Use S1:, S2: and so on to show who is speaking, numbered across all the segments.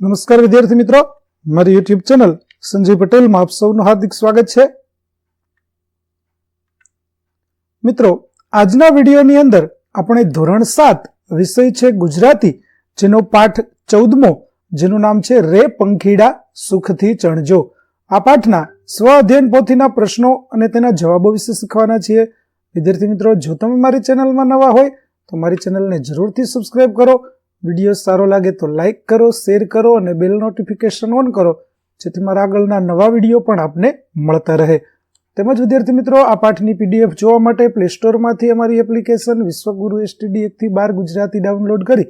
S1: નમસ્કાર વિદ્યાર્થી મિત્રો, મારી યુટ્યુબ ચેનલ સંજય પટેલમાં આપ સૌનું હાર્દિક સ્વાગત છે. મિત્રો, આજના વિડીયોની અંદર આપણે ધોરણ 7 વિષય છે ગુજરાતી, જેનો પાઠ 14મો, જેનું નામ છે રે પંખીડા સુખથી ચણજો. આ પાઠના સ્વ અધ્યયન પોથીના પ્રશ્નો અને તેના જવાબો વિશે શીખવાના છીએ. વિદ્યાર્થી મિત્રો, જો તમે મારી ચેનલમાં નવા હોય તો મારી ચેનલને જરૂરથી સબસ્ક્રાઇબ કરો. વિડીયો સારો લાગે તો લાઇક કરો, શેર કરો અને બેલ નોટિફિકેશન ઓન કરો, જેથી મારા આગળના નવા વિડીયો પણ આપને મળતા રહે. તેમજ વિદ્યાર્થી મિત્રો, આ પાઠની પીડીએફ જોવા માટે પ્લે સ્ટોરમાંથી અમારી એપ્લિકેશન વિશ્વગુરુ STD 1 થી 12 ગુજરાતી ડાઉનલોડ કરી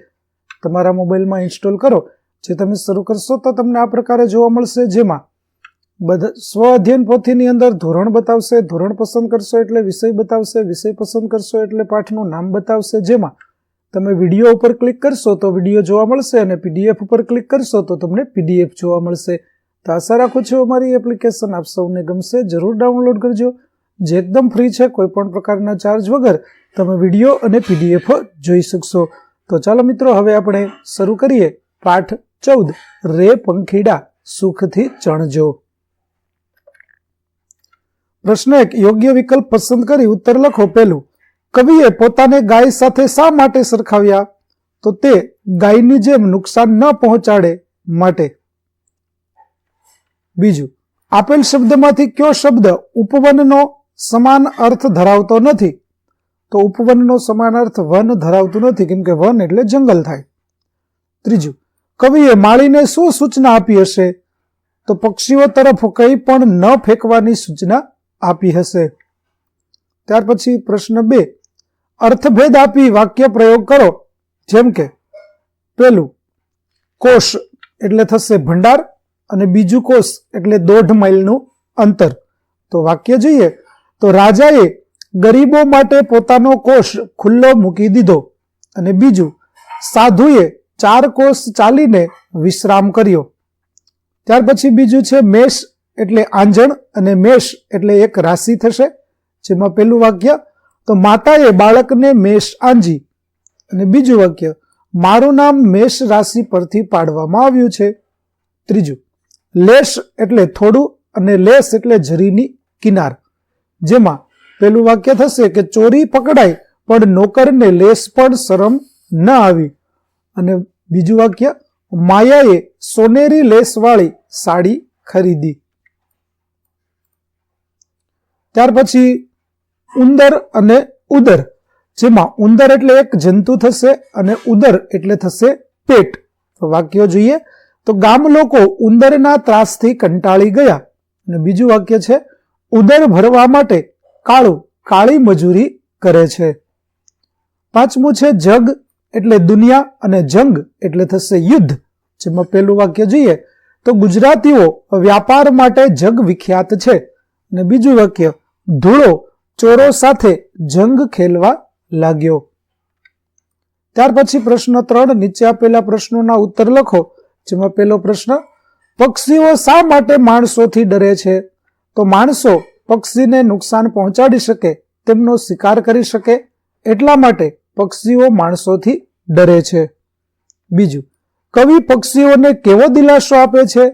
S1: તમારા મોબાઈલમાં ઇન્સ્ટોલ કરો. જે તમે શરૂ કરશો તો તમને આ પ્રકારે જોવા મળશે, જેમાં સ્વ અધ્યયન પોથીની અંદર ધોરણ બતાવશે, ધોરણ પસંદ કરશો એટલે વિષય બતાવશે, વિષય પસંદ કરશો એટલે પાઠનું નામ બતાવશે. જેમાં તમે વિડીયો ઉપર ક્લિક કરશો તો વિડીયો જોવા મળશે અને પીડીએફ ઉપર ક્લિક કરશો તો તમને પીડીએફ જોવા મળશે. તો આશા રાખું છું અમારી એપ્લિકેશન આપ સૌને ગમશે. જરૂર ડાઉનલોડ કરજો, જે એકદમ ફ્રી છે. કોઈ પણ પ્રકારના ચાર્જ વગર તમે વિડીયો અને પીડીએફ જોઈ શકશો. તો ચાલો મિત્રો, હવે આપણે શરૂ કરીએ પાઠ 14 રે પંખીડા સુખથી ચણજો. પ્રશ્ન 1, યોગ્ય વિકલ્પ પસંદ કરી ઉત્તર લખો. પહેલું, કવિએ પોતાને ગાય સાથે શા માટે સરખાવ્યા? તો તે ગાયની જેમ નુકસાન ન પહોંચાડે માટે. બીજું, આપેલ શબ્દમાંથી કયો શબ્દ ઉપવનનો સમાન અર્થ ધરાવતો નથી? તો ઉપવનનો સમાન અર્થ વન ધરાવતું નથી, કેમ કે વન એટલે જંગલ થાય. ત્રીજું, કવિએ માળીને શું સૂચના આપી હશે? તો પક્ષીઓ તરફ કંઈ પણ ન ફેંકવાની સૂચના આપી હશે. ત્યાર પછી પ્રશ્ન 2, અર્થભેદ આપી વાક્ય પ્રયોગ કરો. જેમ કે પેલું, કોષ એટલે થશે ભંડાર અને બીજું કોષ એટલે 1.5 માઇલનું અંતર. તો વાક્ય જોઈએ તો, રાજાએ ગરીબો માટે પોતાનો કોષ ખુલ્લો મૂકી દીધો. અને બીજું, સાધુએ 4 કોષ ચાલીને વિશ્રામ કર્યો. ત્યાર પછી બીજું છે મેષ એટલે આંજણ અને મેષ એટલે એક રાશિ થશે. જેમાં પેલું વાક્ય, તો માતાએ બાળકને મેષ આંજી. અને બીજું વાક્ય, મારું નામ મેષ રાશિ પરથી પાડવામાં આવ્યું છે. ત્રીજું, લેશ એટલે થોડું અને લેસ એટલે જરીની કિનાર. જેમાં પેલું વાક્ય થશે કે ચોરી પકડાઈ પણ નોકરને લેશ પણ શરમ ન આવી. અને બીજું વાક્ય, માયાએ સોનેરી લેસવાળી સાડી ખરીદી. ત્યાર પછી ઉંદર અને ઉદર. જેમાં ઉંદર એટલે એક જંતુ થશે અને ઉદર એટલે થશે પેટ. તો વાક્યો જોઈએ તો, ગામ લોકો ઉંદરના ત્રાસથી કંટાળી ગયા. અને બીજું વાક્ય છે, ઉદર ભરવા માટે કાળું કાળી મજૂરી કરે છે. પાંચમું છે જગ એટલે દુનિયા અને જંગ એટલે થશે યુદ્ધ. જેમાં પેલું વાક્ય જોઈએ તો, ગુજરાતીઓ વ્યાપાર માટે જગ વિખ્યાત છે. અને બીજું વાક્ય, ધૂળો ચોરો સાથે જંગ ખેલવા લાગ્યો. ત્યાર પછી પ્રશ્ન 3, નીચે આપેલા પ્રશ્નોના ઉત્તર લખો. જેમાં પહેલો પ્રશ્ન, પક્ષીઓ શા માટે માણસોથી ડરે છે? તો માણસો પક્ષીને નુકસાન પહોંચાડી શકે, તેમનો શિકાર કરી શકે, એટલા માટે પક્ષીઓ માણસોથી ડરે છે. બીજું, કવિ પક્ષીઓને કેવો દિલાસો આપે છે?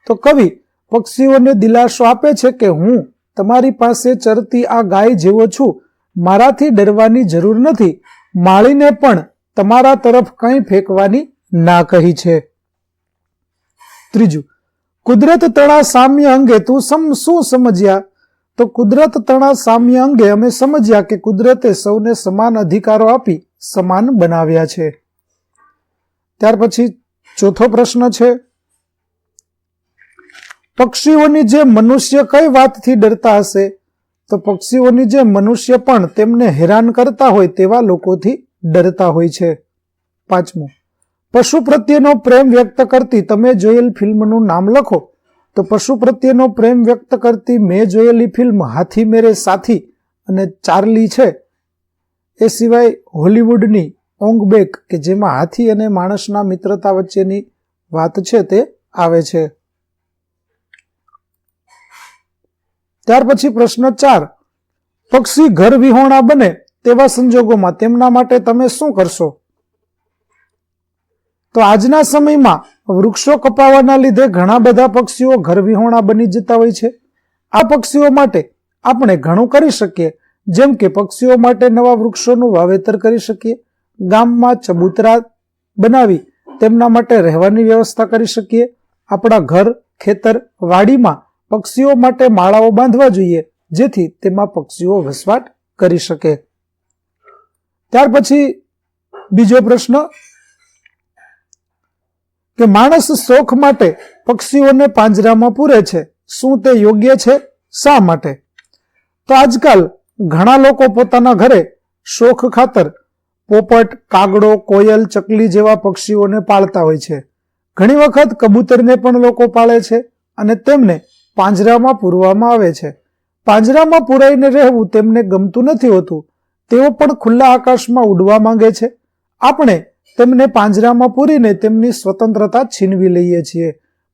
S1: તો કવિ પક્ષીઓને દિલાસો આપે છે કે હું તમારી પાસે ચરતી આ ગાય જેવો છું, મારાથી ડરવાની જરૂર નથી, માળીને પણ તમારા તરફ કંઈ ફેંકવાની ના કહી છે. ત્રીજું, કુદરત તણા સામ્ય અંગે તું શું સમજ્યા? તો કુદરત તણા સામ્ય અંગે અમે સમજ્યા કે કુદરતે સૌને સમાન અધિકારો આપી સમાન બનાવ્યા છે. ત્યાર પછી ચોથો પ્રશ્ન છે, પક્ષીઓની જેમ મનુષ્ય કઈ વાતથી ડરતા હશે? તો પક્ષીઓની જેમ મનુષ્ય પણ તેમને હેરાન કરતા હોય તેવા લોકોથી ડરતા હોય છે. પાંચમું, પશુ પ્રત્યેનો પ્રેમ વ્યક્ત કરતી તમે જોયેલ ફિલ્મનું નામ લખો. તો પશુ પ્રત્યેનો પ્રેમ વ્યક્ત કરતી મેં જોયેલી ફિલ્મ હાથી મેરે સાથી અને ચાર્લી છે. એ સિવાય હોલિવૂડની ઓંગ બેક, કે જેમાં હાથી અને માણસના મિત્રતા વચ્ચેની વાત છે તે આવે છે. ત્યાર પછી પ્રશ્ન 4, પક્ષી ઘર વિહોણા બને તેવા સંજોગોમાં તેમના માટે તમે શું કરશો? તો આજના સમયમાં વૃક્ષો કપાવાના લીધે ઘણા બધા પક્ષીઓ ઘરવિહોણા બની જતા હોય છે. આ પક્ષીઓ માટે આપણે ઘણું કરી શકીએ, જેમ કે પક્ષીઓ માટે નવા વૃક્ષોનું વાવેતર કરી શકીએ, ગામમાં ચબૂતરા બનાવી તેમના માટે રહેવાની વ્યવસ્થા કરી શકીએ, આપણા ઘર, ખેતર, વાડીમાં પક્ષીઓ માટે માળાઓ બાંધવા જોઈએ, જેથી તેમાં પક્ષીઓ વસવાટ કરી શકે. ત્યાર પછી બીજો પ્રશ્ન કે માણસ શોખ માટે પક્ષીઓને પાંજરામાં પૂરે છે, શું તે યોગ્ય છે? શા માટે? તો આજકાલ ઘણા લોકો પોતાના ઘરે શોખ ખાતર પોપટ, કાગડો, કોયલ, ચકલી જેવા પક્ષીઓને પાળતા હોય છે. ઘણી વખત કબૂતરને પણ લોકો પાળે છે અને તેમને પાંજરામાં પૂરવામાં આવે છે. પાંજરામાં પૂરાઈને રહેવું તેમને ગમતું નથી હોતું. તેઓ પણ ખુલ્લા આકાશમાં ઉડવા માંગે છે. આપણે તેમને પાંજરામાં પૂરીને તેમની સ્વતંત્રતા છીનવી લઈએ છીએ.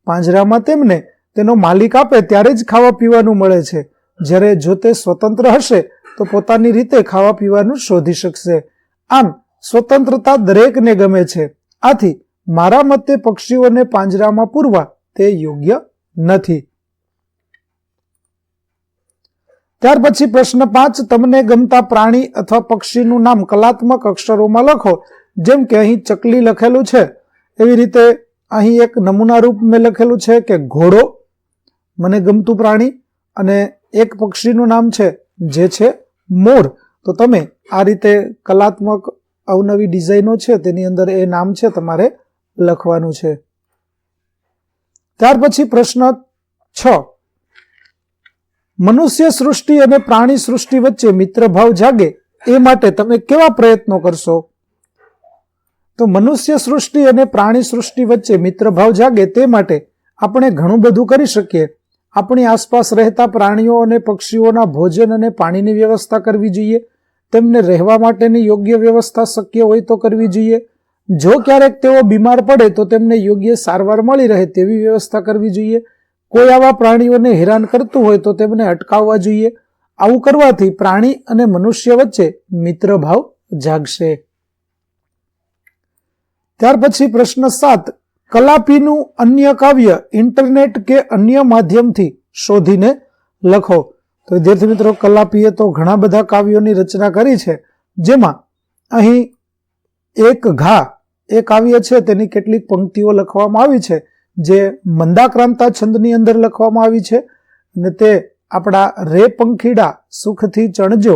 S1: પાંજરામાં તેમને તેનો માલિક આપે ત્યારે જ ખાવા પીવાનું મળે છે, જ્યારે જો તે સ્વતંત્ર હશે તો પોતાની રીતે ખાવા પીવાનું શોધી શકશે. આમ સ્વતંત્રતા દરેકને ગમે છે. આથી મારા મતે પક્ષીઓને પાંજરામાં પૂરવા તે યોગ્ય નથી. ત્યાર પછી પ્રશ્ન 5, તમને ગમતા પ્રાણી અથવા પક્ષીનું નામ કલાત્મક અક્ષરોમાં લખો. જેમ કે અહીં ચકલી લખેલું છે, એવી રીતે અહીં એક નમૂના રૂપ મેં લખેલું છે કે ઘોડો મને ગમતું પ્રાણી, અને એક પક્ષીનું નામ છે જે છે મોર. તો તમે આ રીતે કલાત્મક અવનવી ડિઝાઇનો છે તેની અંદર એ નામ છે તમારે લખવાનું છે. ત્યાર પછી પ્રશ્ન 6, મનુષ્ય સૃષ્ટિ અને પ્રાણી સૃષ્ટિ વચ્ચે મિત્રભાવ જાગે એ માટે તમે કેવા પ્રયત્નો કરશો? તો મનુષ્ય સૃષ્ટિ અને પ્રાણી સૃષ્ટિ વચ્ચે મિત્રભાવ જાગે તે માટે આપણે ઘણું બધું કરી શકીએ. આપણી આસપાસ રહેતા પ્રાણીઓ અને પક્ષીઓના ભોજન અને પાણીની વ્યવસ્થા કરવી જોઈએ. તેમને રહેવા માટેની યોગ્ય વ્યવસ્થા શક્ય હોય તો કરવી જોઈએ. જો ક્યારેક તેઓ બીમાર પડે તો તેમને યોગ્ય સારવાર મળી રહે તેવી વ્યવસ્થા કરવી જોઈએ. કોઈ આવા પ્રાણીઓને હેરાન કરતું હોય તો તેમને અટકાવવા જોઈએ. આવું કરવાથી પ્રાણી અને મનુષ્ય વચ્ચે મિત્રભાવ જાગશે. ત્યાર પછી પ્રશ્ન 7, કલાપીનું અન્ય કાવ્ય ઇન્ટરનેટ કે અન્ય માધ્યમથી શોધીને લખો. તો વિદ્યાર્થી મિત્રો, કલાપીએ તો ઘણા બધા કાવ્યોની રચના કરી છે, જેમાં અહીં એક ઘા એ કાવ્ય છે તેની કેટલીક પંક્તિઓ લખવામાં આવી છે, જે મંદાક્રાંતા છંદની અંદર લખવામાં આવી છે, અને તે આપણા રે પંખીડા સુખથી ચણજો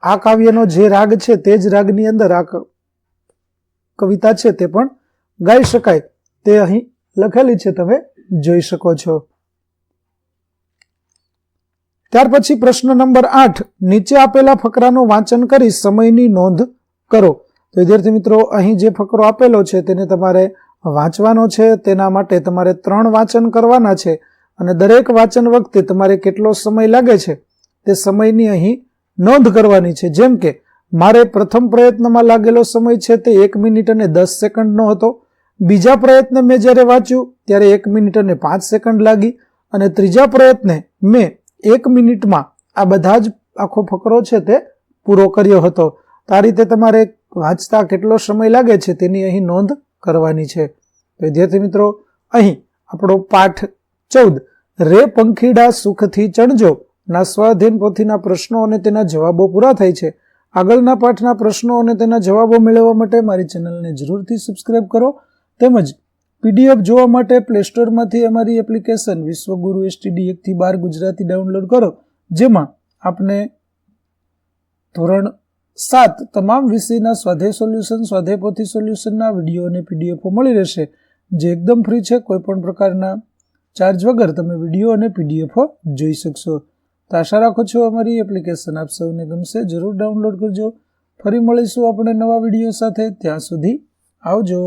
S1: આ કાવ્યનો જે રાગ છે તે જ રાગની અંદર આ કવિતા છે તે પણ ગાઈ શકાય. તે અહીં લખેલી છે, તમે જોઈ શકો છો. ત્યાર પછી પ્રશ્ન નંબર 8, નીચે આપેલા ફકરાનું વાંચન કરી સમયની નોંધ કરો. તો વિદ્યાર્થી મિત્રો, અહીં જે ફકરો આપેલો છે તેને તમારે વાંચવાનો છે. તેના માટે તમારે 3 વાંચન કરવાના છે, અને દરેક વાંચન વખતે તમારે કેટલો સમય લાગે છે તે સમયની અહીં નોંધ કરવાની છે. જેમ કે મારે પ્રથમ પ્રયત્નમાં લાગેલો સમય છે તે 1 મિનિટ અને 10 સેકન્ડનો હતો. બીજા પ્રયત્ને મેં જ્યારે વાંચ્યું ત્યારે 1 મિનિટ અને 5 સેકન્ડ લાગી, અને ત્રીજા પ્રયત્ને મેં 1 મિનિટમાં આ બધા જ આખો ફકરો છે તે પૂરો કર્યો હતો. તો આ રીતે તમારે વાંચતા કેટલો સમય લાગે છે તેની અહીં નોંધ કરવાની છે. વિદ્યાર્થી મિત્રો, અહીં આપણો પાઠ 14 રે પંખીડા સુખથી ચણજો ના સ્વાધ્યાયન પોથીના પ્રશ્નો અને તેના જવાબો પૂરા થાય છે. આગળના પાઠના પ્રશ્નો અને તેના જવાબો મેળવવા માટે મારી ચેનલને જરૂરથી સબસ્ક્રાઇબ કરો. તેમજ પીડીએફ જોવા માટે પ્લે સ્ટોરમાંથી અમારી એપ્લિકેશન વિશ્વગુરુ એસટીડી 1 થી 12 ગુજરાતી ડાઉનલોડ કરો, જેમાં આપને ધોરણ 7 તમામ વિષયના સ્વાધ્યાય સોલ્યુશન, સ્વાધ્યાય પોથી સોલ્યુશનના વિડીયો અને પીડીએફો મળી રહેશે, જે એકદમ ફ્રી છે. કોઈ પણ પ્રકારના ચાર્જ વગર તમે વિડીયો અને પીડીએફો જોઈ શકશો. તો આશા રાખું છું અમારી એપ્લિકેશન આપ સૌને ગમશે. જરૂર ડાઉનલોડ કરજો. ફરી મળીશું આપણે નવા વિડીયો સાથે. ત્યાં સુધી આવજો.